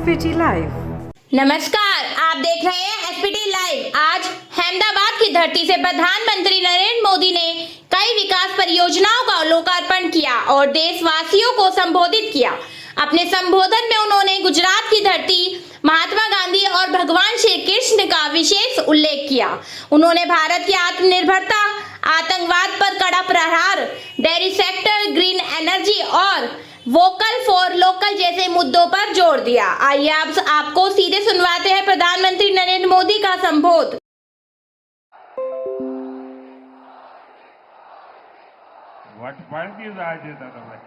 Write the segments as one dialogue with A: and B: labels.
A: SPT live.
B: नमस्कार, आप देख रहे हैं एसपीटी लाइव। आज अहमदाबाद की धरती से प्रधानमंत्री नरेंद्र मोदी ने कई विकास परियोजनाओं का लोकार्पण किया और देशवासियों को संबोधित किया। अपने संबोधन में उन्होंने गुजरात की धरती, महात्मा गांधी और भगवान श्री कृष्ण का विशेष उल्लेख किया। उन्होंने भारत की आत्मनिर्भरता, आतंकवाद पर कड़ा प्रहार, डेयरी सेक्टर, ग्रीन एनर्जी और वोकल फॉर लोकल जैसे मुद्दों पर जोर दिया। आइए आपको सीधे सुनवाते हैं प्रधानमंत्री नरेंद्र मोदी का संबोधन।
C: વટપણથી જાય છે તમે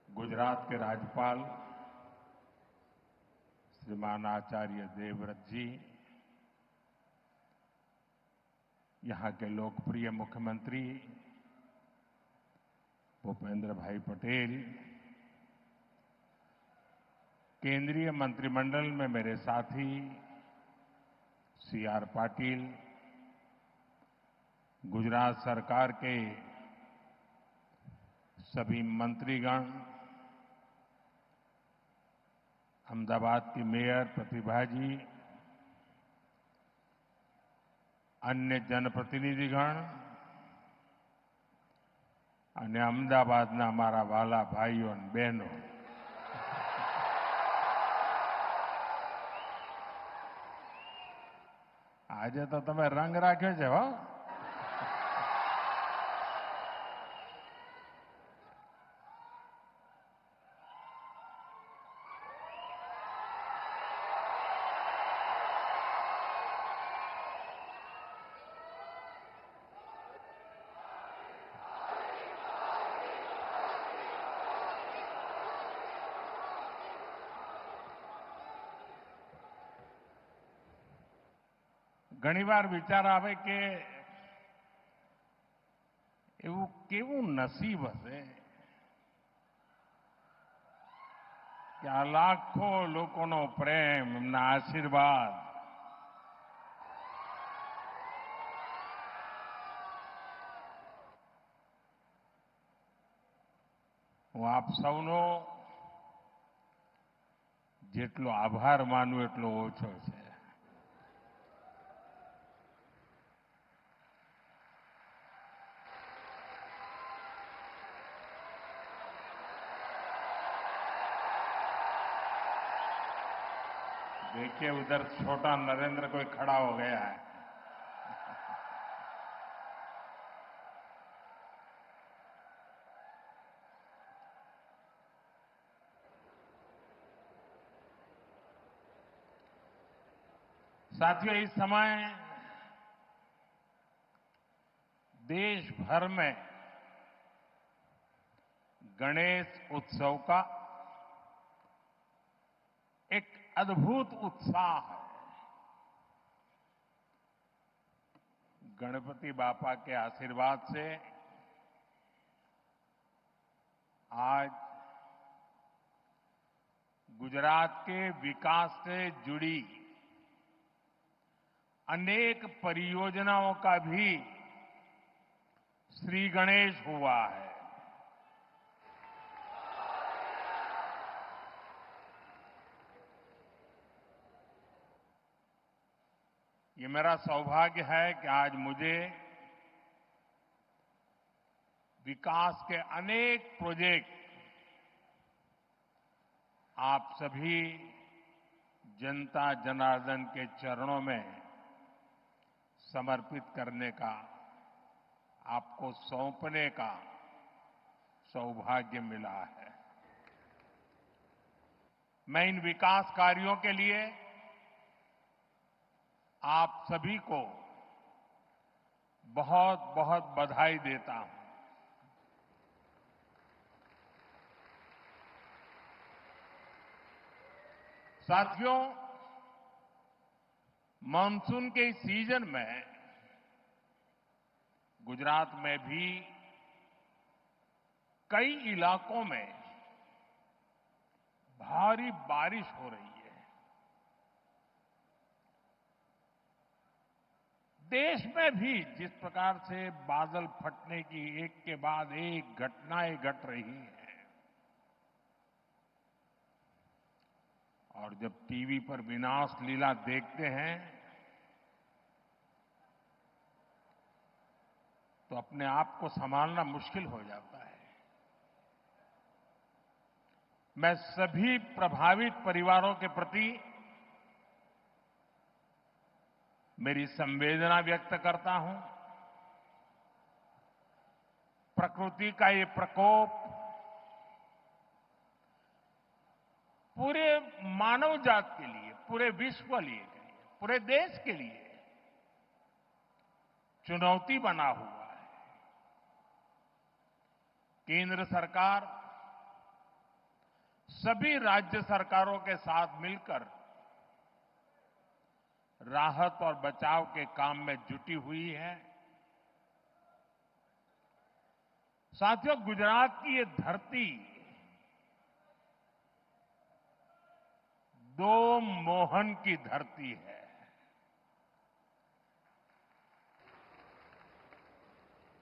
C: गुजरात के राज्यपाल श्रीमान आचार्य देवव्रत जी, यहाँ के लोकप्रिय मुख्यमंत्री भूपेंद्र भाई पटेल, केंद्रीय मंत्रिमंडल में मेरे साथी सीआर पाटिल, गुजरात सरकार के सभी मंत्रीगण, अहमदाबाद की मेयर प्रतिभा जी, अन्य जनप्रतिनिधिगण અને અમદાવાદના અમારા વાલા ભાઈઓ અને બહેનો, આજે તો તમે રંગ રાખ્યો છે હો। ઘણીવાર વિચાર આવે કે એવું કેવું નસીબ હશે કે આ લાખો લોકોનો પ્રેમ, એમના આશીર્વાદ હું આપ સૌનો જેટલો આભાર માનું એટલો ઓછો છે। देखिए उधर छोटा नरेंद्र कोई खड़ा हो गया है। साथियों, इस समय देश भर में गणेश उत्सव का एक अद्भुत उत्साह है। गणपति बापा के आशीर्वाद से आज गुजरात के विकास से जुड़ी अनेक परियोजनाओं का भी श्री गणेश हुआ है। ये मेरा सौभाग्य है कि आज मुझे विकास के अनेक प्रोजेक्ट आप सभी जनता जनार्दन के चरणों में समर्पित करने का, आपको सौंपने का सौभाग्य मिला है। मैं इन विकास कार्यों के लिए आप सभी को बहुत बहुत बधाई देता हूं। साथियों, मानसून के इस सीजन में गुजरात में भी कई इलाकों में भारी बारिश हो रही है। देश में भी जिस प्रकार से बादल फटने की एक के बाद एक घटनाएं घट रही हैं, और जब टीवी पर विनाश लीला देखते हैं तो अपने आप को संभालना मुश्किल हो जाता है। मैं सभी प्रभावित परिवारों के प्रति मेरी संवेदना व्यक्त करता हूं। प्रकृति का ये प्रकोप पूरे मानव जात के लिए, पूरे विश्व के लिए, पूरे देश के लिए चुनौती बना हुआ है। केंद्र सरकार सभी राज्य सरकारों के साथ मिलकर राहत और बचाव के काम में जुटी हुई है। साथियों, गुजरात की ये धरती दो मोहन की धरती है।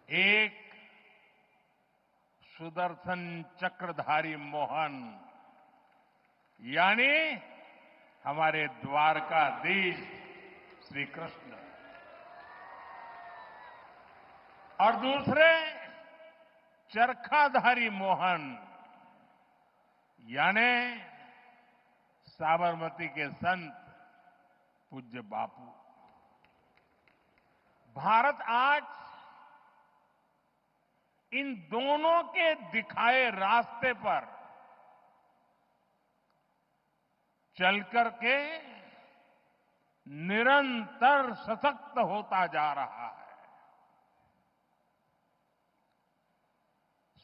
C: एक सुदर्शन चक्रधारी मोहन यानी हमारे द्वारकाधीश श्री कृष्ण, और दूसरे चरखाधारी मोहन यानी साबरमती के संत पूज्य बापू। भारत आज इन दोनों के दिखाए रास्ते पर चलकर के निरंतर सशक्त होता जा रहा है।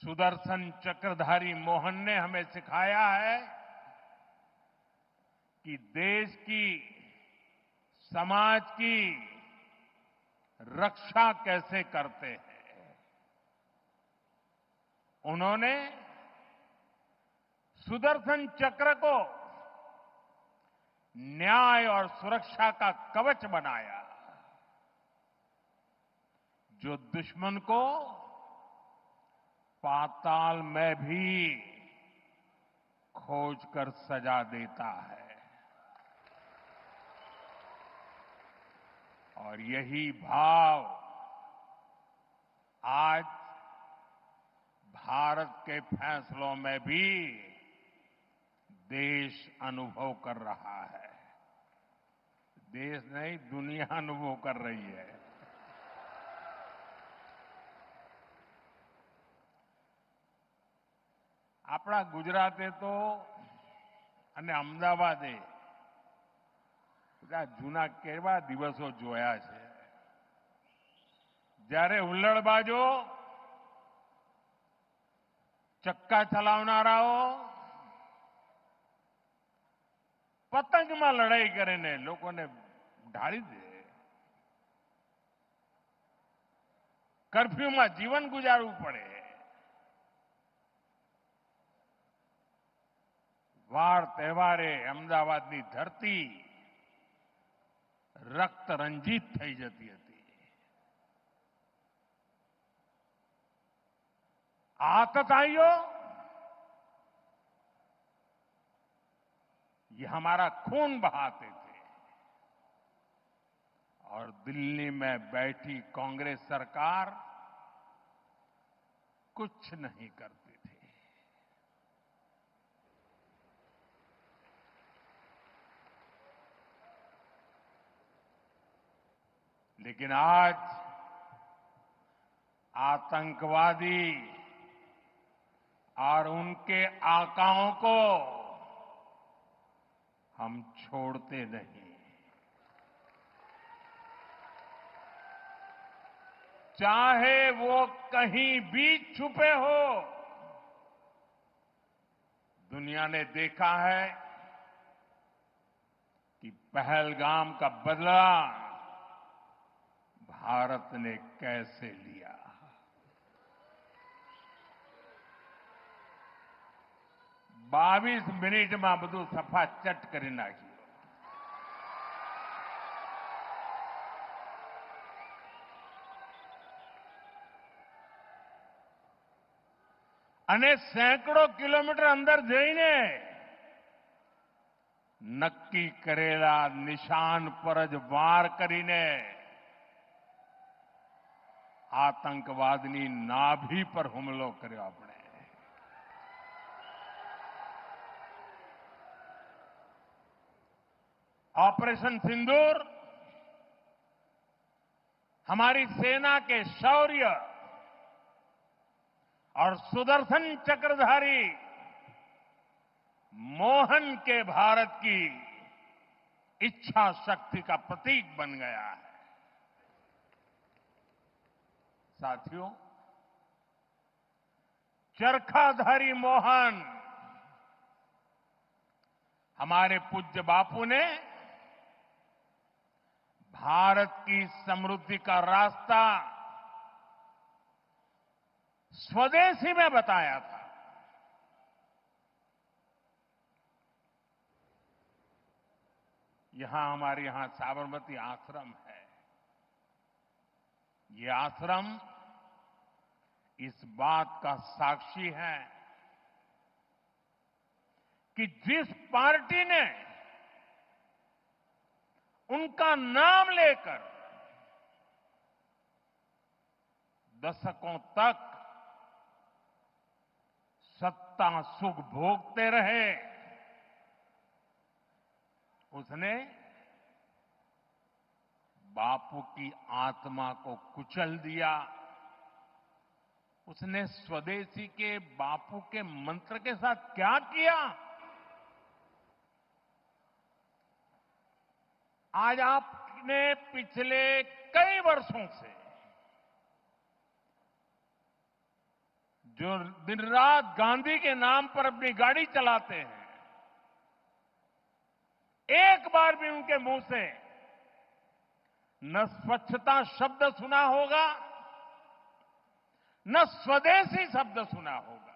C: सुदर्शन चक्रधारी मोहन ने हमें सिखाया है कि देश की, समाज की रक्षा कैसे करते हैं। उन्होंने सुदर्शन चक्र को न्याय और सुरक्षा का कवच बनाया, जो दुश्मन को पाताल में भी खोज कर सजा देता है। और यही भाव आज भारत के फैसलों में भी देश अनुभव कर रहा है। देश नहीं, दुनिया अनुभव कर रही है। આપણા ગુજરાતે તો અને અમદાવાદે બધા જૂના કેવા દિવસો જોયા છે, જ્યારે હુલ્લડબાજો, ચક્કા ચલાવનારાઓ પતંગમાં લડાઈ કરીને લોકોને ઢાળી દે, કર્ફ્યુમાં જીવન ગુજારવું પડે, વાર તહેવારે અમદાવાદની ધરતી રક્ત રંજીત થઈ જતી હતી। आतताइयों, ये हमारा खून बहाते थे, और दिल्ली में बैठी कांग्रेस सरकार कुछ नहीं करती थी। लेकिन आज आतंकवादी और उनके आकाओं को हम छोड़ते नहीं। चाहे वो कहीं भी छुपे हो। दुनिया ने देखा है कि पहलगाम का बदला भारत ने कैसे लिया। बावीस मिनिट में બધું સફા ચટ કરી નાખ્યું। અને સેંકડો કિલોમીટર અંદર જઈને નક્કી કરેલા નિશાન પર જ વાર કરીને આતંકવાદની નાભી પર હુમલો કર્યો આપણે. ऑपरेशन सिंदूर हमारी सेना के शौर्य और सुदर्शन चक्रधारी मोहन के भारत की इच्छा शक्ति का प्रतीक बन गया है. साथियों, चरखाधारी मोहन हमारे पूज्य बापू ने भारत की समृद्धि का रास्ता स्वदेशी में बताया था. हमारे यहां साबरमती आश्रम है. ये आश्रम इस बात का साक्षी है कि जिस पार्टी ने उनका नाम लेकर दशकों तक सत्ता सुख भोगते रहे, उसने बापू की आत्मा को कुचल दिया. उसने स्वदेशी के बापू के मंत्र के साथ क्या किया? आज आपने पिछले कई वर्षों से जो दिन रात गांधी के नाम पर अपनी गाड़ी चलाते हैं, एक बार भी उनके मुंह से न स्वच्छता शब्द सुना होगा, न स्वदेशी शब्द सुना होगा.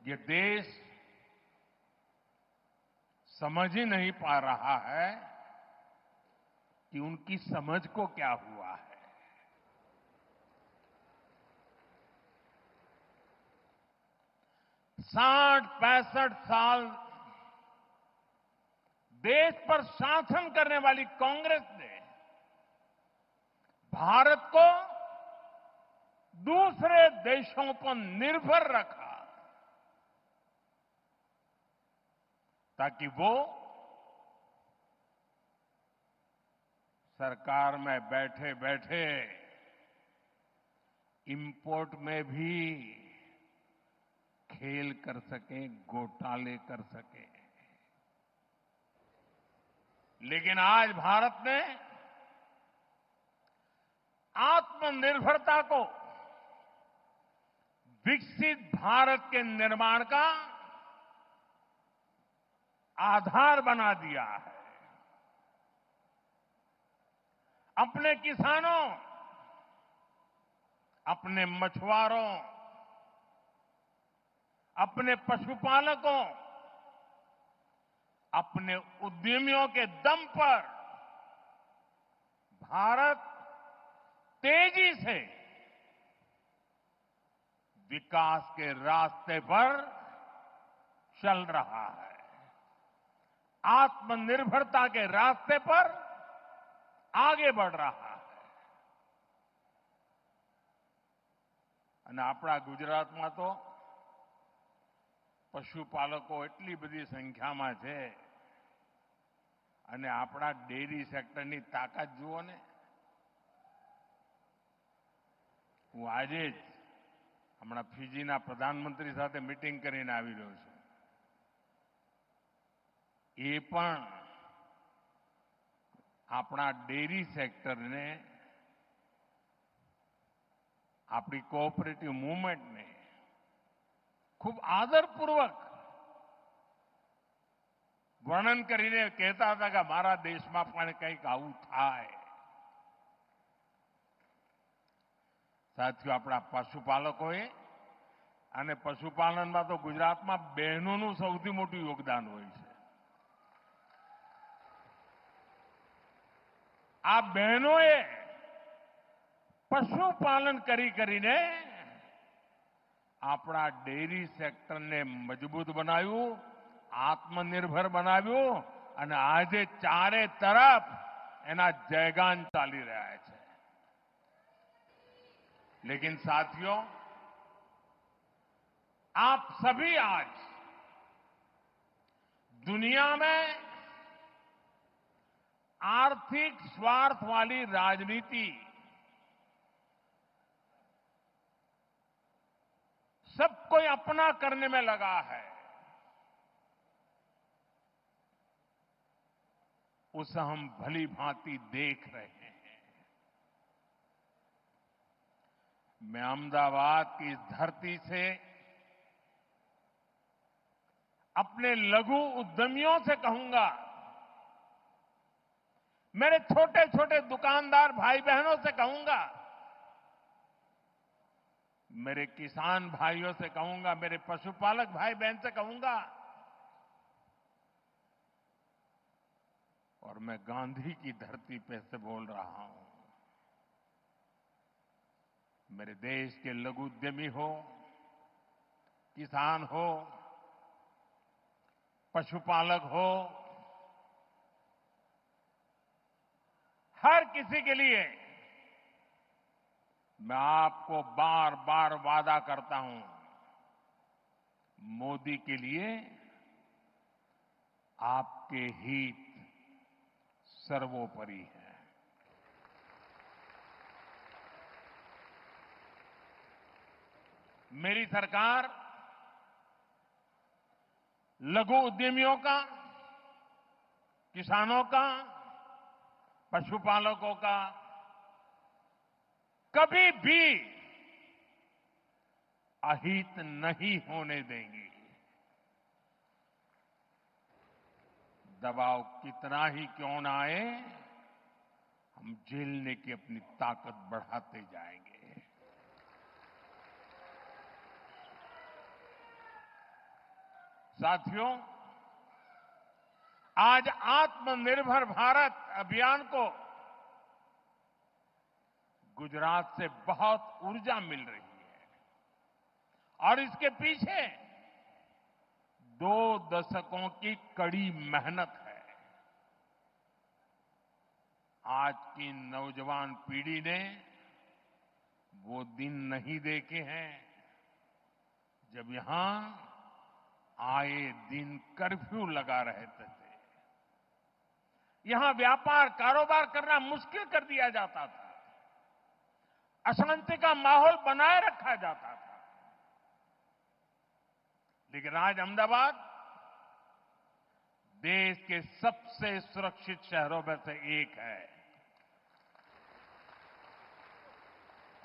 C: ये देश समझ ही नहीं पा रहा है कि उनकी समझ को क्या हुआ है. साठ 65 साल देश पर शासन करने वाली कांग्रेस ने भारत को दूसरे देशों पर निर्भर रखा ताकि वो सरकार में बैठे बैठे इंपोर्ट में भी खेल कर सकें, घोटाले कर सकें. लेकिन आज भारत ने आत्मनिर्भरता को विकसित भारत के निर्माण का आधार बना दिया है. अपने किसानों, अपने मछुआरों, अपने पशुपालकों, अपने उद्यमियों के दम पर भारत तेजी से विकास के रास्ते पर चल रहा है. आत्मनिर्भरता के रास्ते पर आगे बढ़ रहा है. અને આપણા ગુજરાતમાં તો પશુપાલકો એટલી બધી સંખ્યામાં છે અને આપણા ડેરી સેક્ટરની તાકાત જુઓ ને. હું આજે જ હમણાં ફિજીના પ્રધાનમંત્રી સાથે મીટિંગ કરીને આવી રહ્યો છું. એ પણ આપણા ડેરી સેક્ટરને, આપણી કોઓપરેટિવ મૂવમેન્ટને ખૂબ આદરપૂર્વક વર્ણન કરીને કહેતા હતા કે મારા દેશમાં પણ કંઈક આવું થાય. સાથીઓ, આપણા પશુપાલકોએ અને પશુપાલનમાં તો ગુજરાતમાં બહેનોનું સૌથી મોટું યોગદાન હોય છે. આ બહેનોએ પશુપાલન કરીને આપણા ડેરી સેક્ટરને મજબૂત બનાવ્યું, આત્મનિર્ભર બનાવ્યું અને આજે ચારે તરફ એના જયગાન ચાલી રહ્યા છે. लेकिन साथियों, आप सभी आज दुनिया में आर्थिक स्वार्थ वाली राजनीति सब कोई अपना करने में लगा है. उसे हम भली भांति देख रहे हैं. मैं अहमदाबाद की इस धरती से अपने लघु उद्यमियों से कहूंगा, मेरे छोटे छोटे दुकानदार भाई बहनों से कहूंगा, मेरे किसान भाइयों से कहूंगा, मेरे पशुपालक भाई बहन से कहूंगा, और मैं गांधी की धरती पे से बोल रहा हूं, मेरे देश के लघु उद्यमी हो, किसान हो, पशुपालक हो, हर किसी के लिए मैं आपको बार बार वादा करता हूं, मोदी के लिए आपके हित सर्वोपरि है. मेरी सरकार लघु उद्यमियों का, किसानों का, पशुपालकों का कभी भी अहित नहीं होने देंगी. दबाव कितना ही क्यों ना आए, हम झेलने की अपनी ताकत बढ़ाते जाएंगे. साथियों, आज आत्मनिर्भर भारत अभियान को गुजरात से बहुत ऊर्जा मिल रही है और इसके पीछे 2 दशकों की कड़ी मेहनत है. आज की नौजवान पीढ़ी ने वो दिन नहीं देखे हैं जब यहां आए दिन कर्फ्यू लगा रहते थे. यहां व्यापार कारोबार करना मुश्किल कर दिया जाता था, अशांति का माहौल बनाए रखा जाता था. लेकिन आज अहमदाबाद देश के सबसे सुरक्षित शहरों में से एक है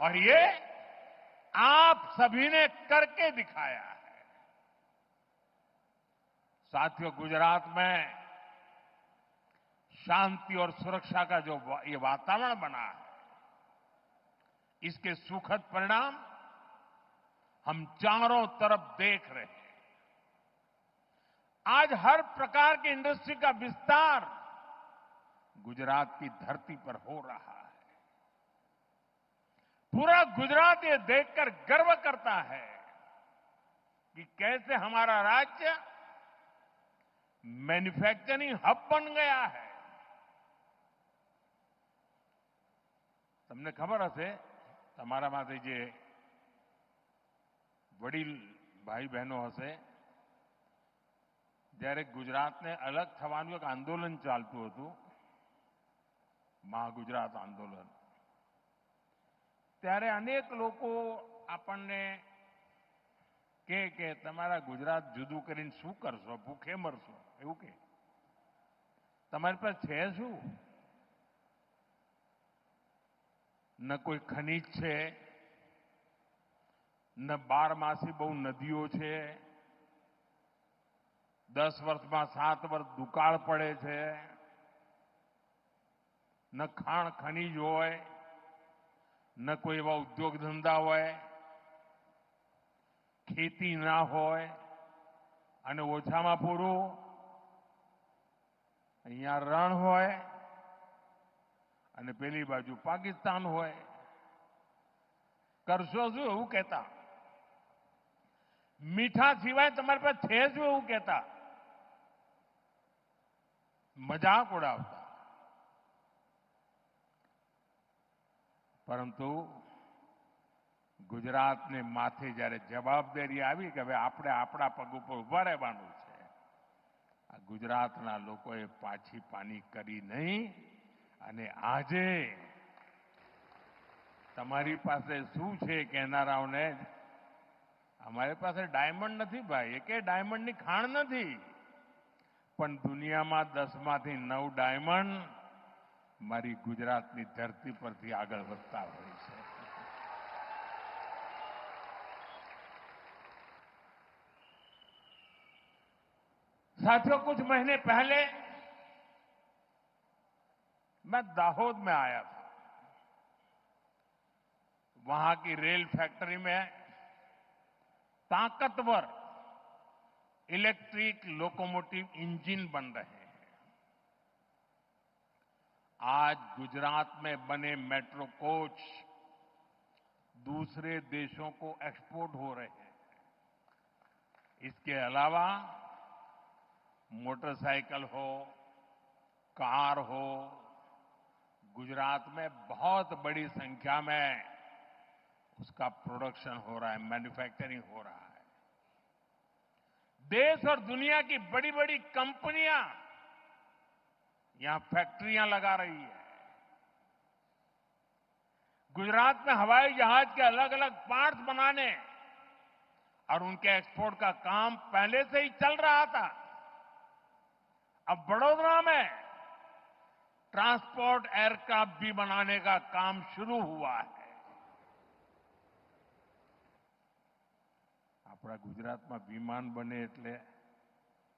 C: और ये आप सभी ने करके दिखाया है. साथियों, गुजरात में शांति और सुरक्षा का जो ये वातावरण बना है, इसके सुखद परिणाम हम चारों तरफ देख रहे हैं. आज हर प्रकार की इंडस्ट्री का विस्तार गुजरात की धरती पर हो रहा है. पूरा गुजरात ये देखकर गर्व करता है कि कैसे हमारा राज्य मैन्युफैक्चरिंग हब बन गया है. તમને ખબર હશે, તમારામાંથી જે વડીલ ભાઈ બહેનો હશે, જ્યારે ગુજરાતને અલગ થવાનું એક આંદોલન ચાલતું હતું, મહાગુજરાત આંદોલન, ત્યારે અનેક લોકો આપણને કે તમારા ગુજરાત જુદું કરીને શું કરશો, ભૂખે મરશો, એવું કે તમારી પાસે છે શું? ન કોઈ ખનીજ છે, ન 12 બહુ નદીઓ છે, 10 વર્ષમાં 7 વર્ષ દુકાળ પડે છે, ન ખાણ ખનીજ હોય, ન કોઈ એવા ઉદ્યોગ ધંધા હોય, ખેતી ના હોય અને ઓછામાં પૂરું અહીંયા રણ હોય અને પેલી બાજુ પાકિસ્તાન હોય. કરશો શું એવું કહેતા. મીઠા સિવાય તમારી પાસે છે શું એવું કહેતા. મજાક ઉડાવતા. પરંતુ ગુજરાતને માથે જ્યારે જવાબદારી આવી કે હવે આપણે આપણા પગ ઉપર ઉભા રહેવાનું છે, આ ગુજરાતના લોકોએ પાછી પાની કરી નહીં. અને આજે તમારી પાસે શું છે કહેનારાઓને, અમારી પાસે ડાયમંડ નથી ભાઈ, એકે ડાયમંડની ખાણ નથી, પણ દુનિયામાં 10માંથી 9 ડાયમંડ મારી ગુજરાતની ધરતી પરથી આગળ વધતા હોય છે. साथियों, कुछ महीने पहले मैं दाहोद में आया था. वहां की रेल फैक्ट्री में ताकतवर इलेक्ट्रिक लोकोमोटिव इंजन बन रहे हैं. आज गुजरात में बने मेट्रो कोच दूसरे देशों को एक्सपोर्ट हो रहे हैं. इसके अलावा मोटरसाइकिल हो, कार हो, गुजरात में बहुत बड़ी संख्या में उसका प्रोडक्शन हो रहा है, मैन्युफैक्चरिंग हो रहा है. देश और दुनिया की बड़ी बड़ी कंपनियां यहां फैक्ट्रियां लगा रही है. गुजरात में हवाई जहाज के अलग अलग पार्ट्स बनाने और उनके एक्सपोर्ट का काम पहले से ही चल रहा था. अब बड़ौदा में ट्रांसपोर्ट एयरक्राफ्ट भी बनाने का काम शुरू हुआ है. આપણા ગુજરાતમાં વિમાન બને એટલે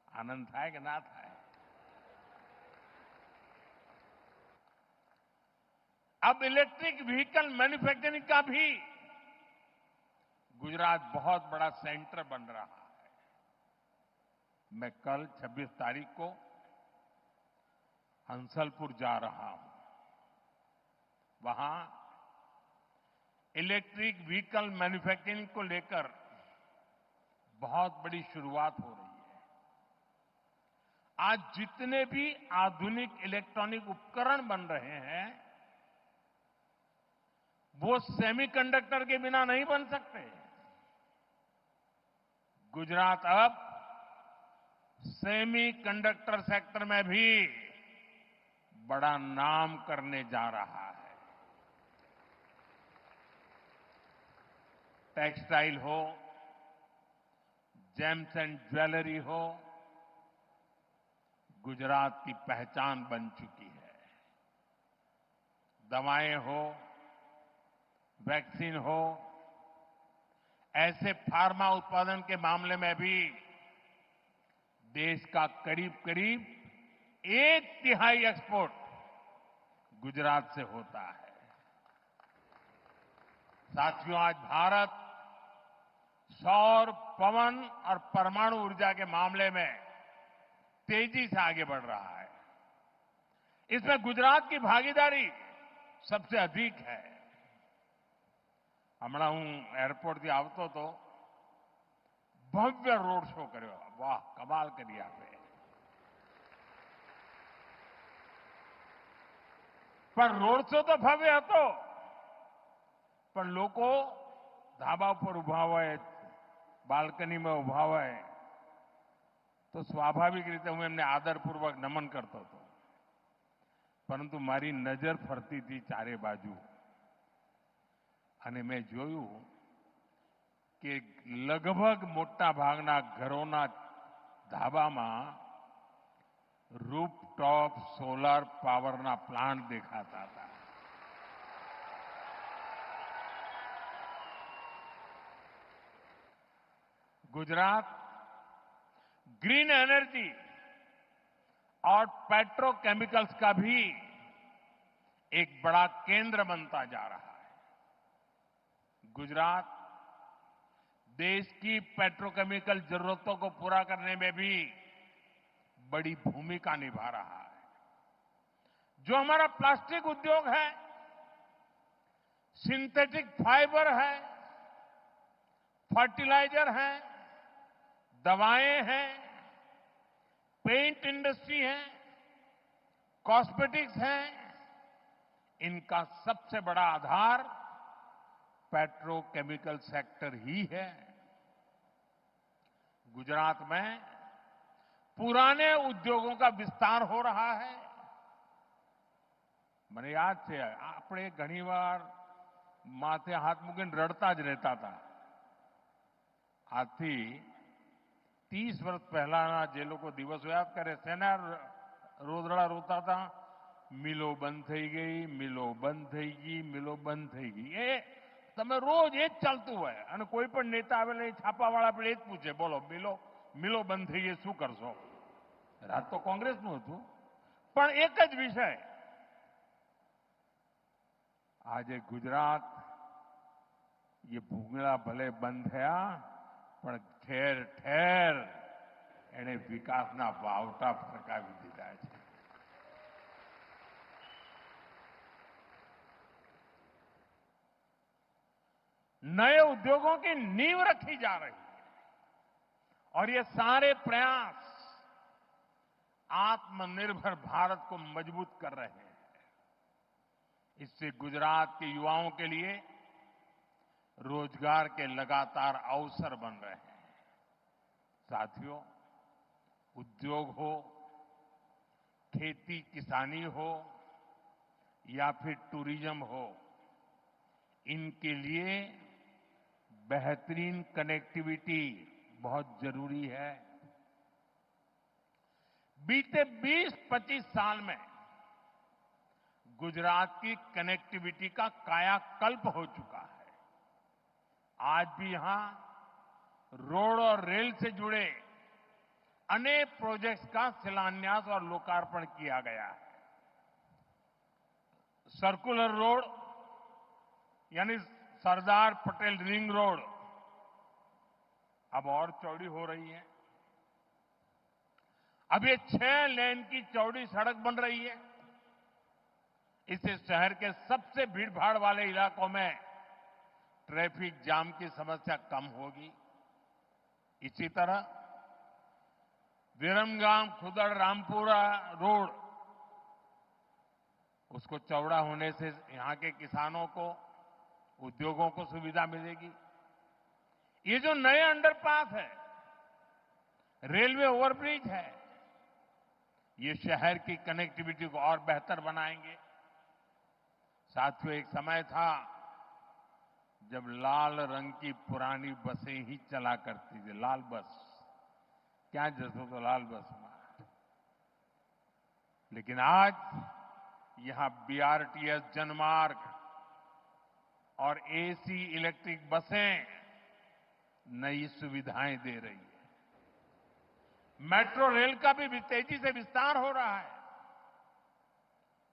C: આનંદ થાય કે ના થાય? अब इलेक्ट्रिक व्हीकल मैन्युफैक्चरिंग का भी गुजरात बहुत बड़ा सेंटर बन रहा है. मैं कल 26 तारीख को हंसलपुर जा रहा हूं. वहां इलेक्ट्रिक व्हीकल मैन्युफैक्चरिंग को लेकर बहुत बड़ी शुरुआत हो रही है. आज जितने भी आधुनिक इलेक्ट्रॉनिक उपकरण बन रहे हैं वो सेमीकंडक्टर के बिना नहीं बन सकते. गुजरात अब सेमीकंडक्टर सेक्टर में भी बड़ा नाम करने जा रहा है. टेक्सटाइल हो, जेम्स एंड ज्वेलरी हो, गुजरात की पहचान बन चुकी है. दवाएं हो, वैक्सीन हो, ऐसे फार्मा उत्पादन के मामले में भी देश का करीब करीब 1/3 एक्सपोर्ट गुजरात से होता है. साथियों, आज भारत सौर, पवन और परमाणु ऊर्जा के मामले में तेजी से आगे बढ़ रहा है. इसमें गुजरात की भागीदारी सबसे अधिक है. હમણાં હું એરપોર્ટથી આવતો હતો, ભવ્ય રોડ શો કર્યો. વાહ, કમાલ કરી આપે. પણ રોડ શો તો ભવ્ય હતો, પણ લોકો ધાબા ઉપર ઉભા હોય, બાલ્કનીમાં ઉભા હોય તો સ્વાભાવિક રીતે હું એમને આદરપૂર્વક નમન કરતો હતો. પરંતુ મારી નજર ફરતી હતી ચારે બાજુ અને મેં જોયું કે લગભગ મોટા ભાગના ઘરોના ધાબામાં रूफटॉप सोलर पावरना प्लांट देखाता था. गुजरात ग्रीन एनर्जी और पेट्रोकेमिकल्स का भी एक बड़ा केंद्र बनता जा रहा है. गुजरात देश की पेट्रोकेमिकल जरूरतों को पूरा करने में भी बड़ी भूमिका निभा रहा है. जो हमारा प्लास्टिक उद्योग है, सिंथेटिक फाइबर है, फर्टिलाइजर है, दवाएं हैं, पेंट इंडस्ट्री है, कॉस्मेटिक्स है, इनका सबसे बड़ा आधार पेट्रोकेमिकल सेक्टर ही है। गुजरात में पुराने उद्योगों का विस्तार हो रहा है। મને યાદ છે આપણે ઘણીવાર માથે હાથ મૂકીને રડતા જ રહેતા હતા. આજથી 30 વર્ષ પહેલાના જે લોકો દિવસો યાદ કરે શેના રોદડા રોતા હતા? મિલો બંધ થઈ ગઈ, મિલો બંધ થઈ ગઈ, મિલો બંધ થઈ ગઈ. એ તમે રોજ એ જ ચાલતું હોય અને કોઈ પણ નેતા આવેલા છાપાવાળા આપણે એ જ પૂછે, બોલો મિલો બંધ થઈ ગઈ શું કરશો? રાત તો કોંગ્રેસનું હતું, પણ એક જ વિષય. આજે ગુજરાત ये ભૂંગળા ભલે બંધ થયા પણ ઠેર ઠેર એને વિકાસના વાવટા ફરકાવી દીધા છે. नए उद्योगों की नींव रखी जा रही है और ये सारे प्रयास आत्मनिर्भर भारत को मजबूत कर रहे हैं. इससे गुजरात के युवाओं के लिए रोजगार के लगातार अवसर बन रहे हैं. साथियों, उद्योग हो, खेती किसानी हो या फिर टूरिज्म हो, इनके लिए बेहतरीन कनेक्टिविटी बहुत जरूरी है. बीते 20-25 साल में गुजरात की कनेक्टिविटी का कायाकल्प हो चुका है. आज भी यहां रोड और रेल से जुड़े अनेक प्रोजेक्ट्स का शिलान्यास और लोकार्पण किया गया है. सर्कुलर रोड यानी सरदार पटेल रिंग रोड अब और चौड़ी हो रही है. अब ये 6 लेन की चौड़ी सड़क बन रही है. इससे शहर के सबसे भीड़भाड़ वाले इलाकों में ट्रैफिक जाम की समस्या कम होगी. इसी तरह विरमगाम खुदड़ रामपुरा रोड उसको चौड़ा होने से यहां के किसानों को, उद्योगों को सुविधा मिलेगी. ये जो नए अंडरपास है, रेलवे ओवरब्रिज है, ये शहर की कनेक्टिविटी को और बेहतर बनाएंगे. साथियों, एक समय था जब लाल रंग की पुरानी बसें ही चला करती थी. लाल बस क्या जसो तो लाल बस में, लेकिन आज यहां बीआरटीएस जनमार्ग और एसी इलेक्ट्रिक बसें नई सुविधाएं दे रही है. मेट्रो रेल का भी तेजी से विस्तार हो रहा है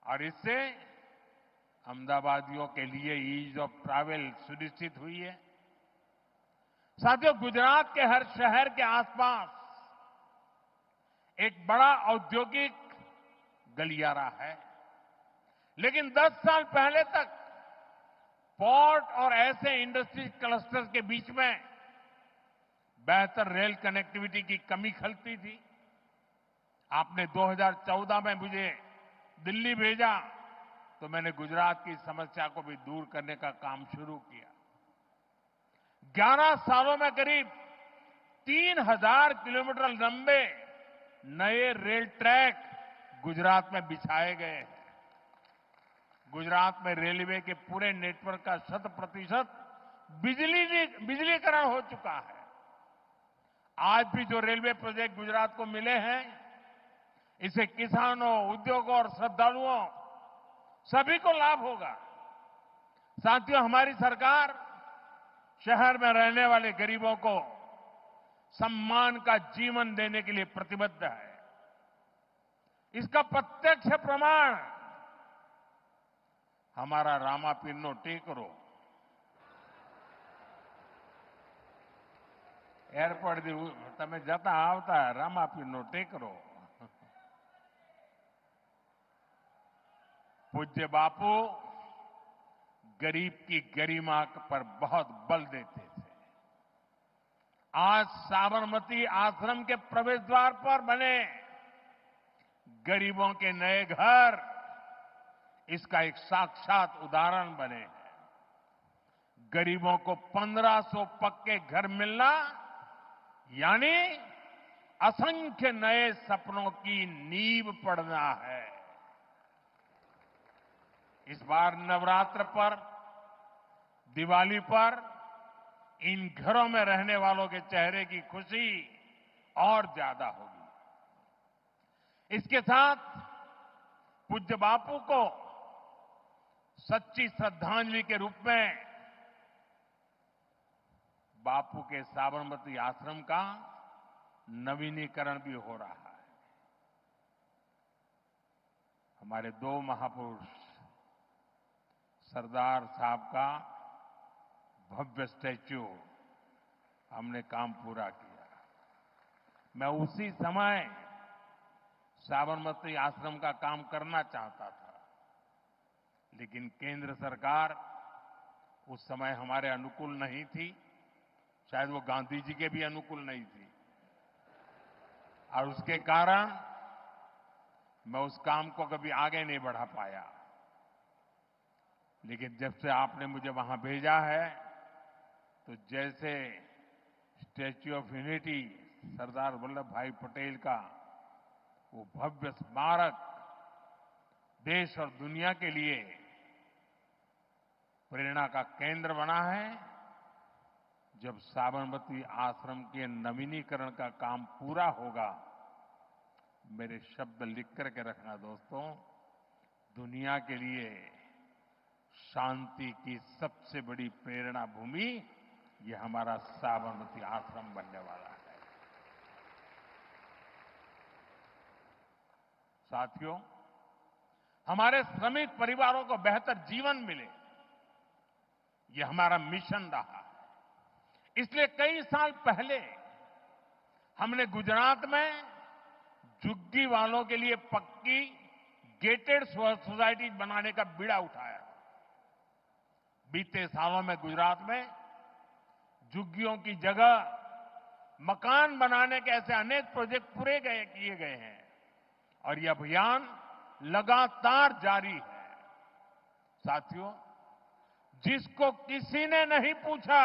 C: और इससे अहमदाबादियों के लिए ईज ऑफ ट्रैवल सुनिश्चित हुई है. साथियों, गुजरात के हर शहर के आसपास एक बड़ा औद्योगिक गलियारा है, लेकिन 10 साल पहले तक पोर्ट और ऐसे इंडस्ट्री क्लस्टर्स के बीच में बेहतर रेल कनेक्टिविटी की कमी खलती थी. आपने 2014 में मुझे दिल्ली भेजा तो मैंने गुजरात की समस्या को भी दूर करने का काम शुरू किया. 11 सालों में करीब 3000 किलोमीटर लंबे नए रेल ट्रैक गुजरात में बिछाए गए हैं. गुजरात में रेलवे के पूरे नेटवर्क का 100% बिजलीकरण हो चुका है. आज भी जो रेलवे प्रोजेक्ट गुजरात को मिले हैं, इससे किसानों, उद्योगों और श्रद्धालुओं सभी को लाभ होगा. साथियों, हमारी सरकार शहर में रहने वाले गरीबों को सम्मान का जीवन देने के लिए प्रतिबद्ध है. इसका प्रत्यक्ष प्रमाण हमारा रामापीरनो टेकरो एयरपोर्ट તમે જતા આવતા રામાપીરનો ટેકરો पूज्य बापू गरीब की गरिमा पर बहुत बल देते थे। आज साबरमती आश्रम के प्रवेश द्वार पर बने गरीबों के नए घर इसका एक साक्षात उदाहरण बने हैं। गरीबों को 1500 पक्के घर मिलना यानी असंख्य नए सपनों की नींव पड़ना है। इस बार नवरात्र पर, दिवाली पर इन घरों में रहने वालों के चेहरे की खुशी और ज्यादा होगी। इसके साथ पूज्य बापू को सच्ची श्रद्धांजलि के रूप में बापू के साबरमती आश्रम का नवीनीकरण भी हो रहा है। हमारे दो महापुरुष सरदार साहब का भव्य स्टैच्यू हमने काम पूरा किया। मैं उसी समय साबरमती आश्रम का काम करना चाहता था, लेकिन केंद्र सरकार उस समय हमारे अनुकूल नहीं थी, शायद वो गांधी जी के भी अनुकूल नहीं थी, और उसके कारण मैं उस काम को कभी आगे नहीं बढ़ा पाया। लेकिन जब से आपने मुझे वहां भेजा है, तो जैसे statue of unity Sardar Vallabh भाई पटेल का वो भव्य स्मारक देश और दुनिया के लिए प्रेरणा का केंद्र बना है, जब साबरमती आश्रम के नवीनीकरण का काम पूरा होगा, मेरे शब्द लिख करके रखना दोस्तों, दुनिया के लिए शांति की सबसे बड़ी प्रेरणा भूमि ये हमारा साबरमती आश्रम बनने वाला है। साथियों, हमारे श्रमिक परिवारों को बेहतर जीवन मिले, ये हमारा मिशन रहा है। इसलिए कई साल पहले हमने गुजरात में झुग्गी वालों के लिए पक्की गेटेड सोसाइटी बनाने का बीड़ा उठाया। बीते सालों में गुजरात में झुग्गियों की जगह मकान बनाने के ऐसे अनेक प्रोजेक्ट किए गए हैं, और यह अभियान लगातार जारी है। साथियों, जिसको किसी ने नहीं पूछा,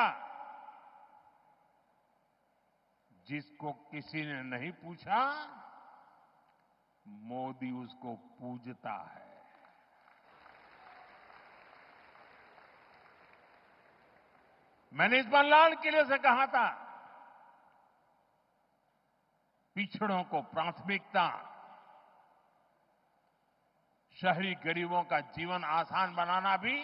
C: मोदी उसको पूजता है। मैंने इस बार लाल किले से कहा था, पिछड़ों को प्राथमिकता, शहरी गरीबों का जीवन आसान बनाना भी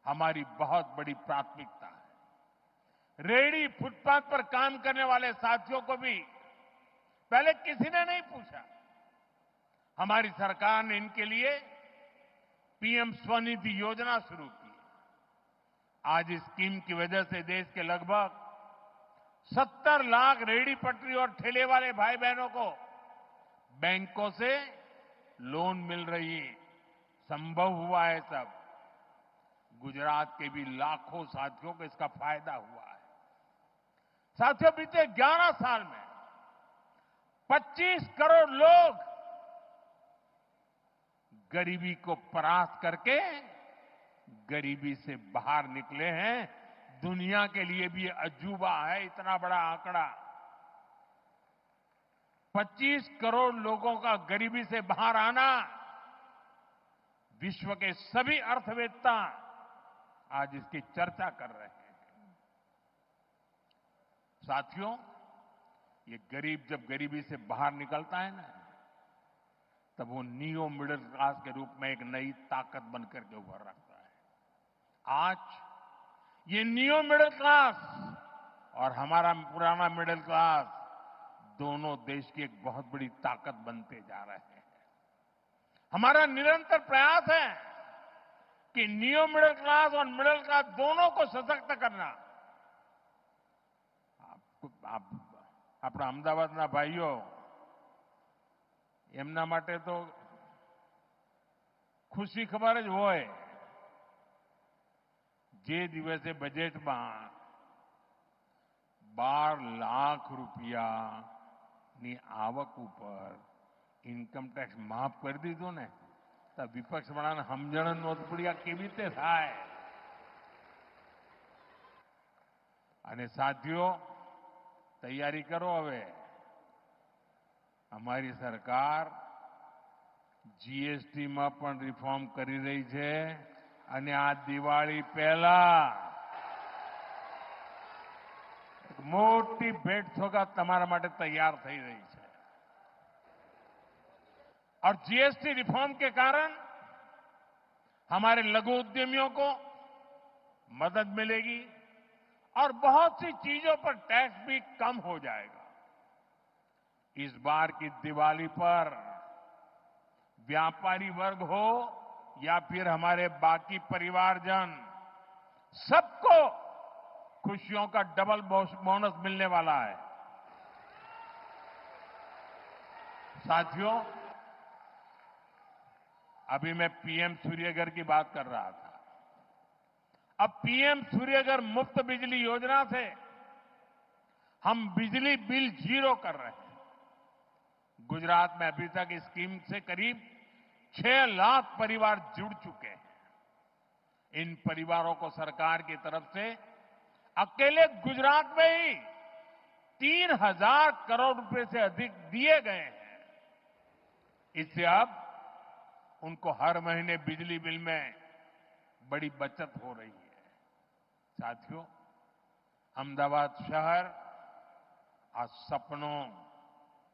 C: हमारी बहुत बड़ी प्राथमिकता है। रेहड़ी फुटपाथ पर काम करने वाले साथियों को भी पहले किसी ने नहीं पूछा। हमारी सरकार ने इनके लिए पीएम स्वनिधि योजना शुरू की। आज इस स्कीम की वजह से देश के लगभग 70 लाख रेहड़ी पटरी और ठेले वाले भाई बहनों को बैंकों से लोन मिल रही है। संभव हुआ है सब। गुजरात के भी लाखों साथियों को इसका फायदा हुआ है। साथियों, बीते 11 साल में 25 करोड़ लोग गरीबी को परास्त करके गरीबी से बाहर निकले हैं। दुनिया के लिए भी अजूबा है इतना बड़ा आंकड़ा। 25 करोड़ लोगों का गरीबी से बाहर आना, विश्व के सभी अर्थवेत्ता आज इसकी चर्चा कर रहे हैं। साथियों, ये गरीब जब गरीबी से बाहर निकलता है ना, तब वो नियो मिडिल क्लास के रूप में एक नई ताकत बनकर के उभर रखता है। आज ये नियो मिडिल क्लास और हमारा पुराना मिडिल क्लास दोनों देश की एक बहुत बड़ी ताकत बनते जा रहे हैं। हमारा निरंतर प्रयास है कि नियो मिडिल क्लास और मिडिल क्लास दोनों को सशक्त करना। આપણા અમદાવાદના ભાઈઓ, એમના માટે તો ખુશી ખબર જ હોય જે દિવસે બજેટમાં 12 લાખ રૂપિયાની આવક ઉપર ઇન્કમ ટેક્સ માફ કરી દીધો ને તો વિપક્ષવાળાને સમજણ નહોતી પડી આ કેવી રીતે થાય. અને સાથીઓ તૈયારી કરો હવે. અમારી સરકાર જીએસટીમાં પણ રિફોર્મ કરી રહી છે અને આ દિવાળી પહેલા એક મોટી ભેટ સોગાત તમારા માટે તૈયાર થઈ रही है. और जीएसटी रिफॉर्म के कारण हमारे लघु उद्यमियों को मदद मिलेगी और बहुत सी चीजों पर टैक्स भी कम हो जाएगा. इस बार की दिवाली पर व्यापारी वर्ग हो या फिर हमारे बाकी परिवारजन, सबको खुशियों का डबल बोनस मिलने वाला है. साथियों, अभी मैं पीएम सूर्यघर की बात कर रहा था. अब पीएम सूर्यघर मुफ्त बिजली योजना से हम बिजली बिल जीरो कर रहे हैं. गुजरात में अभी तक इस स्कीम से करीब 6 लाख परिवार जुड़ चुके हैं. इन परिवारों को सरकार की तरफ से अकेले गुजरात में ही 3,000 करोड़ रुपए से अधिक दिए गए हैं. इससे अब उनको हर महीने बिजली बिल में बड़ी बचत हो रही है. साथियों, अहमदाबाद शहर आज सपनों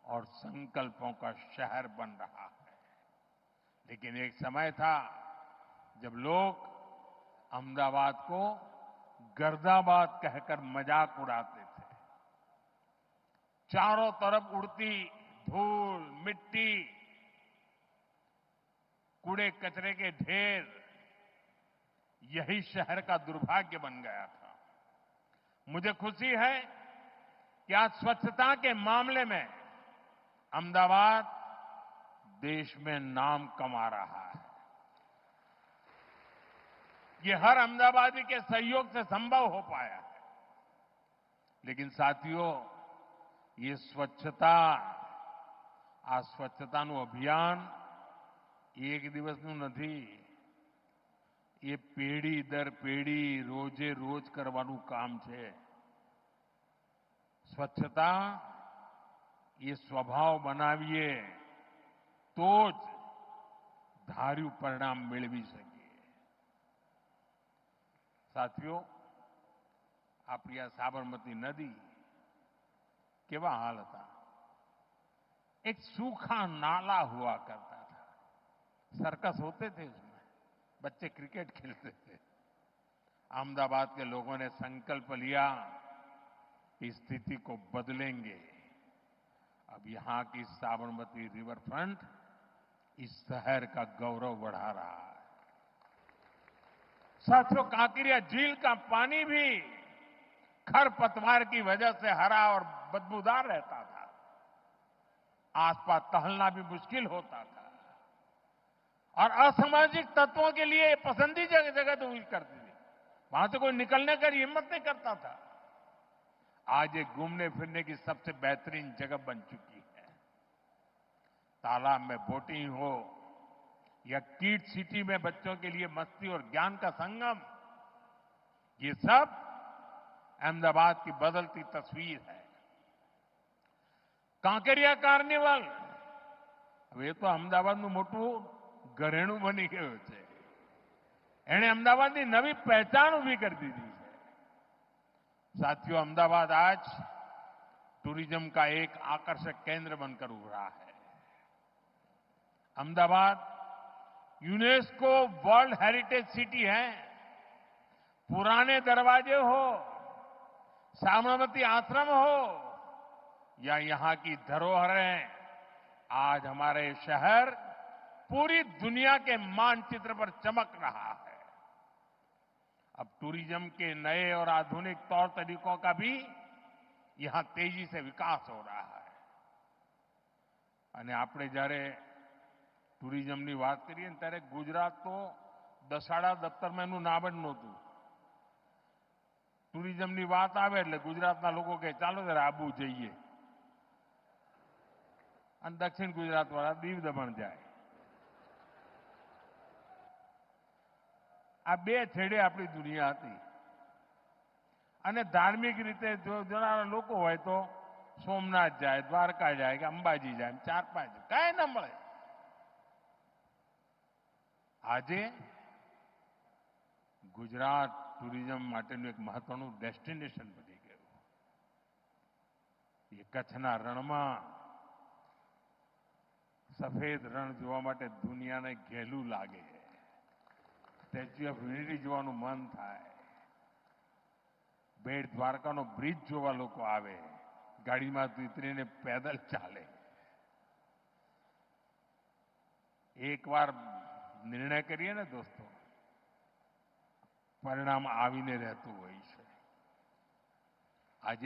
C: और संकल्पों का शहर बन रहा है. लेकिन एक समय था जब लोग अहमदाबाद को गर्दाबाद कहकर मजाक उड़ाते थे. चारों तरफ उड़ती धूल, मिट्टी, कूड़े कचरे के ढेर, यही शहर का दुर्भाग्य बन गया था. मुझे खुशी है कि आज स्वच्छता के मामले में अहमदाबाद देश में नाम कमा रहा है. ये हर अहमदाबादी के सहयोग से संभव हो पाया है. लेकिन साथियों, ये स्वच्छता, આ સ્વચ્છતાનું અભિયાન એક દિવસનું નથી. એ પેઢી દર પેઢી રોજે રોજ કરવાનું કામ છે. સ્વચ્છતા એ સ્વભાવ બનાવીએ તો જ ધાર્યું પરિણામ મેળવી શકીએ. સાથીઓ, આપણી આ સાબરમતી નદી કેવા હાલ હતા. एक सूखा नाला हुआ करता था. सर्कस होते थे उसमें, बच्चे क्रिकेट खेलते थे. अहमदाबाद के लोगों ने संकल्प लिया कि स्थिति को बदलेंगे. अब यहां की साबरमती रिवर फ्रंट इस शहर का गौरव बढ़ा रहा है. साथियों, कांकरिया झील का पानी भी खरपतवार की वजह से हरा और बदबूदार रहता था. आसपास टहलना भी मुश्किल होता था और असामाजिक तत्वों के लिए पसंदीदा जगह तो हुई करती थी. वहां से कोई निकलने का हिम्मत नहीं करता था. आज ये घूमने फिरने की सबसे बेहतरीन जगह बन चुकी है. तालाब में बोटिंग हो या किड सिटी में बच्चों के लिए मस्ती और ज्ञान का संगम, ये सब अहमदाबाद की बदलती तस्वीर है. કાંકરિયા કાર્નિવલ હવે તો અમદાવાદનું મોટું ઘરેણું બની ગયું છે. એણે અમદાવાદની નવી પહેચાન ઊભી કરી દીધી છે. साथियों, अहमदाबाद आज टूरिज्म का एक आकर्षक केंद्र बनकर उभरा है. Ahmedabad UNESCO world heritage city है. पुराने दरवाजे हो, साबरमती आश्रम हो या यहां की धरोहरें, आज हमारे शहर पूरी दुनिया के मानचित्र पर चमक रहा है. अब टूरिज्म के नए और आधुनिक तौर तरीकों का भी यहां तेजी से विकास हो रहा है. અને આપણે જ્યારે ટુરિઝમની વાત કરીએ ને ત્યારે ગુજરાત તો દસાડા દફતરમાં એનું નામ જ નહોતું. ટુરિઝમની વાત આવે એટલે ગુજરાતના લોકો કહે ચાલો જરા આબુ જઈએ, અને દક્ષિણ ગુજરાતવાળા દીવ દમણ જાય. આ બે છેડે આપણી દુનિયા હતી. અને ધાર્મિક રીતે જો જણારા લોકો હોય તો સોમનાથ જાય, દ્વારકા જાય કે અંબાજી જાય, 4-5 કાંઈ ન મળે. આજે ગુજરાત ટુરિઝમ માટેનું એક મહત્વનું ડેસ્ટિનેશન બની ગયું. એ કચ્છના રણમાં સફેદ રણ જોવા માટે દુનિયાને ઘેલું લાગે. સ્ટેચ્યુ ઓફ યુનિટી જોવાનું મન થાય. બેટ દ્વારકાનો બ્રિજ જોવા લોકો આવે, ગાડીમાં ઉતરીને પેદલ ચાલે. એકવાર નિર્ણય કરીએ ને દોસ્તો, પરિણામ આવીને રહેતું હોય છે. आज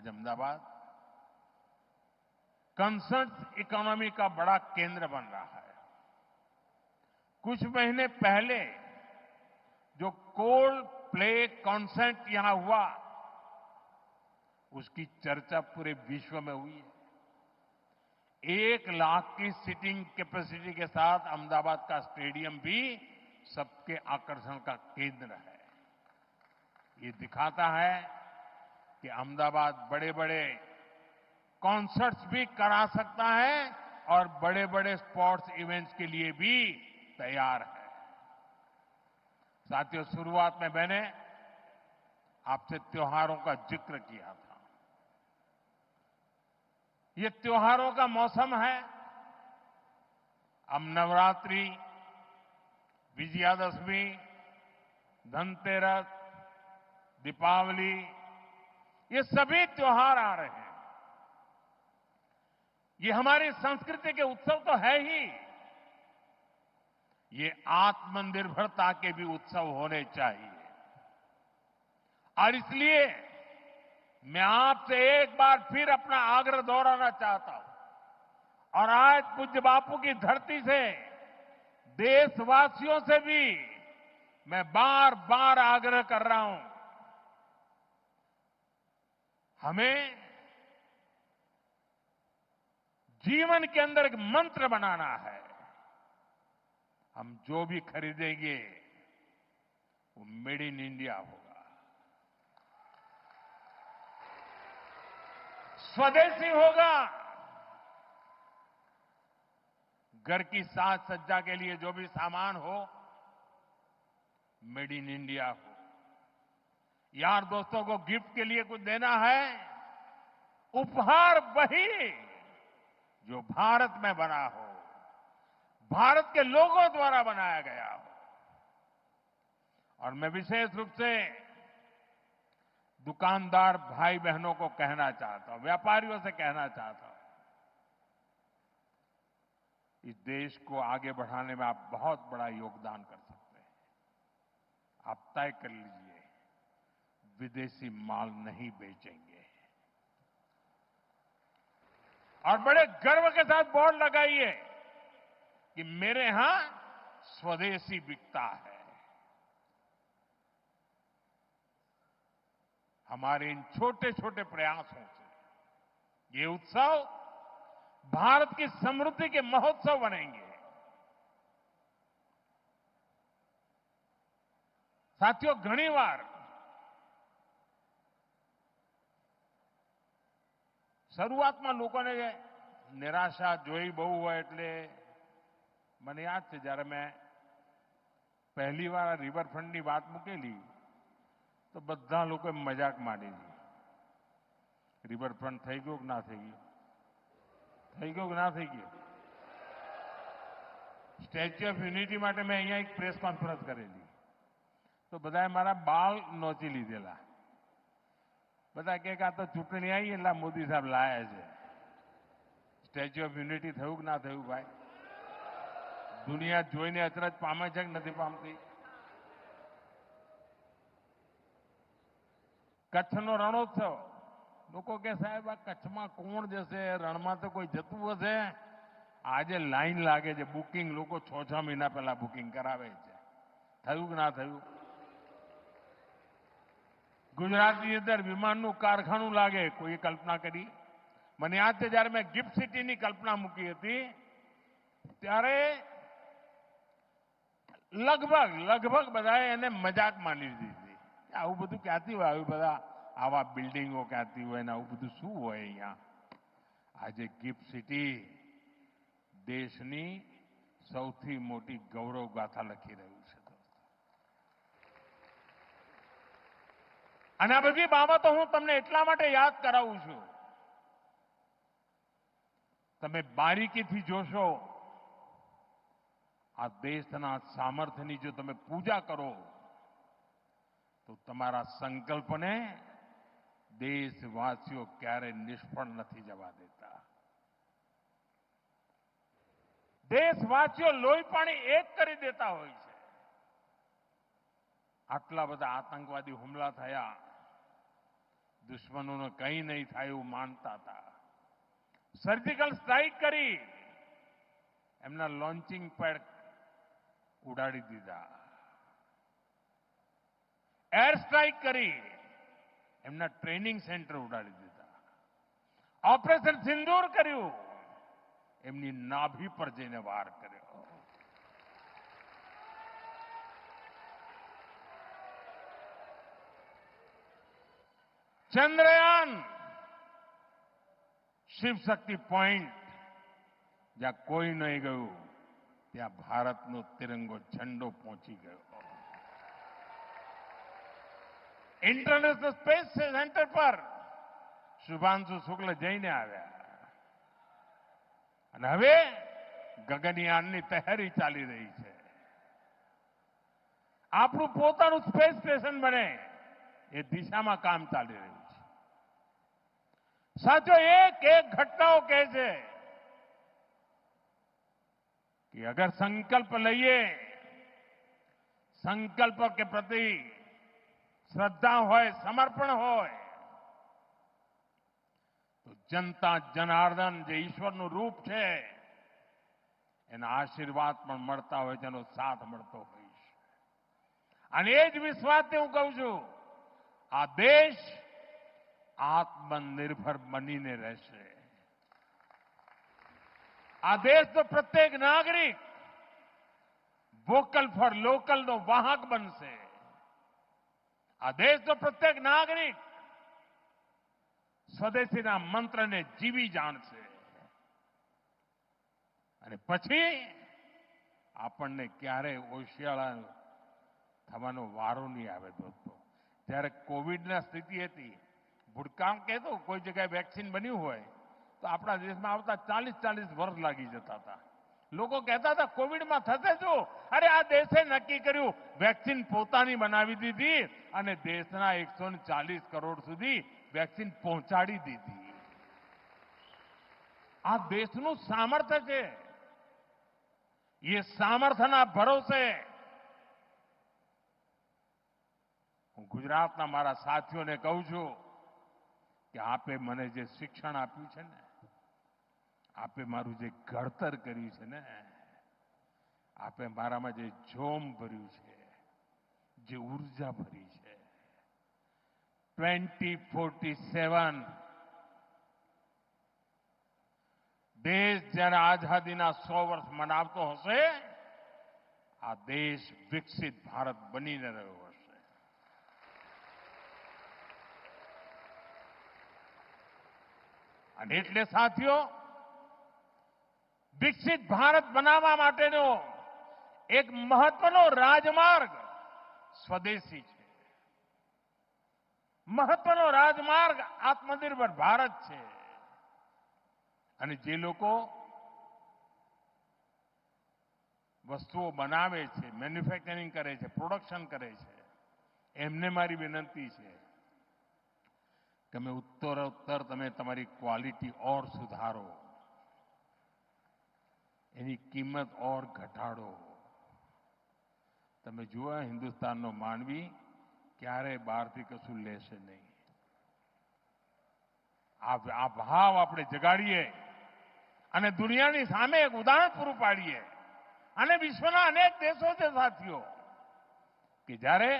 C: अहमदाबाद कंसर्ट इकोनॉमी का बड़ा केंद्र बन रहा है. कुछ महीने पहले जो कोल्ड प्ले कॉन्सर्ट यहां हुआ, उसकी चर्चा पूरे विश्व में हुई है. 1 लाख की सीटिंग कैपेसिटी के साथ अहमदाबाद का स्टेडियम भी सबके आकर्षण का केंद्र है. ये दिखाता है कि अहमदाबाद बड़े बड़े कॉन्सर्ट्स भी करा सकता है और बड़े बड़े स्पोर्ट्स इवेंट्स के लिए भी तैयार है. साथियों, शुरुआत में मैंने आपसे त्योहारों का जिक्र किया था. ये त्योहारों का मौसम है. अब नवरात्रि, विजयादशमी, धनतेरस, दीपावली, ये सभी त्योहार आ रहे हैं. ये हमारी संस्कृति के उत्सव तो है ही, ये आत्मनिर्भरता के भी उत्सव होने चाहिए. और इसलिए मैं आपसे एक बार फिर अपना आग्रह दोहराना चाहता हूं और आज पूज्य बापू की धरती से देशवासियों से भी मैं बार बार आग्रह कर रहा हूं. हमें जीवन के अंदर एक मंत्र बनाना है. हम जो भी खरीदेंगे वो मेड इन इंडिया होगा, स्वदेशी होगा. घर की साज सज्जा के लिए जो भी सामान हो, मेड इन इंडिया हो. यार दोस्तों को गिफ्ट के लिए कुछ देना है, उपहार वही जो भारत में बना हो, भारत के लोगों द्वारा बनाया गया हो. और मैं विशेष रूप से दुकानदार भाई बहनों को कहना चाहता हूं, व्यापारियों से कहना चाहता हूं, इस देश को आगे बढ़ाने में आप बहुत बड़ा योगदान कर सकते हैं. आप तय कर लीजिए, विदेशी माल नहीं बेचेंगे. और बड़े गर्व के साथ बोर्ड लगाइए कि मेरे यहां स्वदेशी बिकता है. हमारे इन छोटे छोटे प्रयासों से ये उत्सव भारत की समृद्धि के महोत्सव बनेंगे. साथियों, घनी बार શરૂઆતમાં લોકોને નિરાશા જોઈ બહુ હોય. એટલે મને યાદ છે જ્યારે મેં પહેલી વાર રિવરફ્રન્ટની વાત મૂકેલી તો બધા લોકોએ મજાક માંડેલી. રિવરફ્રન્ટ થઈ ગયો કે ના થઈ ગયો? થઈ ગયો કે ના થઈ ગયો? સ્ટેચ્યુ ઓફ યુનિટી માટે મેં અહીંયા એક પ્રેસ કોન્ફરન્સ કરેલી તો બધાએ મારા બાલ નોચી લીધેલા. બધા કે આ તો ચૂંટણી આવી એટલે મોદી સાહેબ લાયા છે. સ્ટેચ્યુ ઓફ યુનિટી થયું કે ના થયું ભાઈ? દુનિયા જોઈને અચરજ પામે છે કે નથી પામતી? કચ્છનો રણોત્સવ, લોકો કે સાહેબ આ કચ્છમાં કોણ જશે, રણમાં તો કોઈ જતું હશે? આજે લાઈન લાગે છે બુકિંગ, લોકો 6-6 મહિના પહેલા બુકિંગ કરાવે છે. થયું કે ના થયું? ગુજરાતની અંદર વિમાનનું કારખાનું લાગે, કોઈએ કલ્પના કરી? મને યાદ છે જ્યારે મેં ગિફ્ટ સિટીની કલ્પના મૂકી હતી ત્યારે લગભગ બધાએ એને મજાક માની લીધી હતી. આવું બધું ક્યાંથી હોય, આવી બધા આવા બિલ્ડિંગો ક્યાંથી હોય ને આવું બધું શું હોય અહીંયા? આજે ગિફ્ટ સિટી દેશની સૌથી મોટી ગૌરવ ગાથા લખી રહ્યું છે. અને આ બધી બાબતો હું તમને એટલા માટે યાદ કરાવું છું, તમે બારીકીથી જોશો, આ દેશના સામર્થ્યની જો તમે પૂજા કરો તો તમારા સંકલ્પને દેશવાસીઓ ક્યારે નિષ્ફળ નથી જવા દેતા. દેશવાસીઓ લોહી પાણી એક કરી દેતા હોય છે. આટલા બધા આતંકવાદી હુમલા થયા, દુશ્મનોને કંઈ નહીં થાય એવું માનતા હતા. સર્જિકલ સ્ટ્રાઇક કરી, એમના લોન્ચિંગ પેડ ઉડાડી દીધા. એર સ્ટ્રાઇક કરી, એમના ટ્રેનિંગ સેન્ટર ઉડાડી દીધા. ઓપરેશન સિંદૂર કર્યું, એમની નાભી પર જઈને વાર કર્યો. ચંદ્રયાન, શિવશક્તિ પોઈન્ટ, જ્યાં કોઈ નહીં ગયું ત્યાં ભારતનો તિરંગો ઝંડો પહોંચી ગયો. ઇન્ટરનેશનલ સ્પેસ સેન્ટર પર શુભાંશુ શુક્લ જઈને આવ્યા અને હવે ગગનયાનની તૈયારી ચાલી રહી છે. આપણું પોતાનું સ્પેસ સ્ટેશન બને એ દિશામાં કામ ચાલી રહ્યું છે. साथियों, एक एक घटनाओं કહે છે कि अगर संकल्प लइए, संकल्प के प्रति श्रद्धा હોય, समर्पण હોય તો જનતા જનાર્દન જે ઈશ્વરનું રૂપ છે એના આશીર્વાદ પણ મળતા હોય, જેનો સાથ મળતો હોય છે. અને એ જ વિશ્વાસથી હું કહું છું, આ દેશ આત્મનિર્ભર બનીને રહેશે. આ દેશનો પ્રત્યેક નાગરિક વોકલ ફોર લોકલનો વાહક બનશે. આ દેશનો પ્રત્યેક નાગરિક સ્વદેશીના મંત્રને જીવી જાણશે. અને પછી આપણને ક્યારેય ઓશિયાળા થવાનો વારો નહીં આવે. દોસ્તો, જ્યારે કોવિડની સ્થિતિ હતી, ભૂતકાળ કહેતો કોઈ જગ્યાએ વેક્સિન બન્યું હોય તો આપણા દેશમાં આવતા 40-40 વર્ષ લાગી જતા હતા. લોકો કહેતા હતા કોવિડમાં થશે શું? અરે આ દેશે નક્કી કર્યું, વેક્સિન પોતાની બનાવી દીધી અને દેશના 140 કરોડ સુધી વેક્સિન પહોંચાડી દીધી. આ દેશનું સામર્થ્ય છે. એ સામર્થ્યના ભરોસે હું ગુજરાતના મારા સાથીઓને કહું છું કે આપે મને જે શિક્ષણ આપ્યું છે ને, આપે મારું જે ઘડતર કર્યું છે ને, આપે મારામાં જે જોમ ભર્યું છે, જે ઉર્જા ભરી છે, 2047 દેશ જ્યારે આઝાદીના 100 વર્ષ મનાવતો હશે, આ દેશ વિકસિત ભારત બનીને રહ્યો હશે. અને એટલે સાથીઓ, વિકસિત ભારત બનાવવા માટેનો એક મહત્વનો રાજમાર્ગ સ્વદેશી છે. મહત્વનો રાજમાર્ગ આત્મનિર્ભર ભારત છે. અને જે લોકો વસ્તુઓ બનાવે છે, મેન્યુફેક્ચરિંગ કરે છે, પ્રોડક્શન કરે છે, એમને મારી વિનંતી છે કે તમે ઉત્તરોત્તર તમે તમારી ક્વોલિટી ઓર સુધારો, એની કિંમત ઓર ઘટાડો. તમે જુઓ, હિન્દુસ્તાનનો માનવી ક્યારેય બહારથી કશું લેશે નહીં. આ ભાવ આપણે જગાડીએ, અને દુનિયાની સામે એક ઉદાહરણ પૂરું પાડીએ. અને વિશ્વના અનેક દેશો છે સાથીઓ કે જ્યારે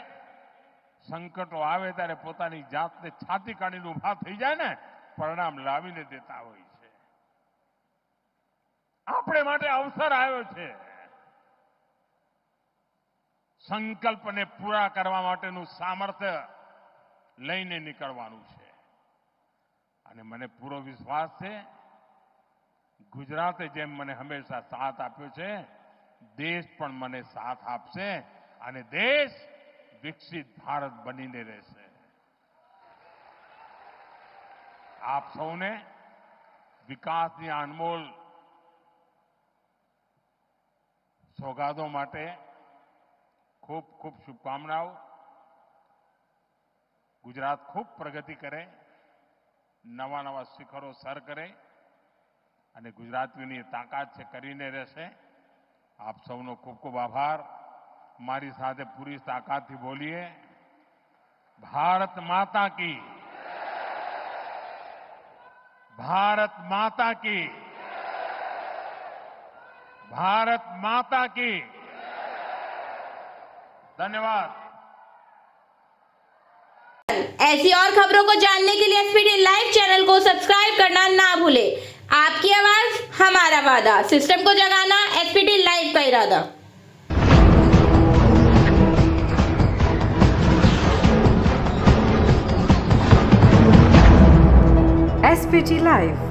C: સંકટો આવે ત્યારે પોતાની જાતને છાતી કાઢીને ઊભા થઈ જાય ને પરિણામ લાવીને દેતા હોય છે. આપણે માટે અવસર આવ્યો છે. સંકલ્પને પૂરા કરવા માટેનું સામર્થ્ય લઈને નીકળવાનું છે. અને મને પૂરો વિશ્વાસ છે ગુજરાતે જેમ મને હંમેશા સાથ આપ્યો છે દેશ પણ મને સાથ આપશે અને દેશ વિકસિત ભારત બનીને રહેશે. આપ સૌને વિકાસની અનમોલ સોગાદો માટે ખૂબ ખૂબ શુભકામનાઓ. ગુજરાત ખૂબ પ્રગતિ કરે, નવા નવા શિખરો સર કરે અને ગુજરાતીઓની તાકાત છે કરીને રહેશે. આપ સૌનો ખૂબ ખૂબ આભાર. મારી સાથે પૂરી તાકાતથી બોલીએ, ભારત માતા કી, ભારત માતા કી, भारत माता की. धन्यवाद.
B: ऐसी और खबरों को जानने के लिए एसपीटी लाइव चैनल को सब्सक्राइब करना ना भूले. आपकी आवाज हमारा वादा, सिस्टम को जगाना एसपीटी लाइव का इरादा.
A: SPT Live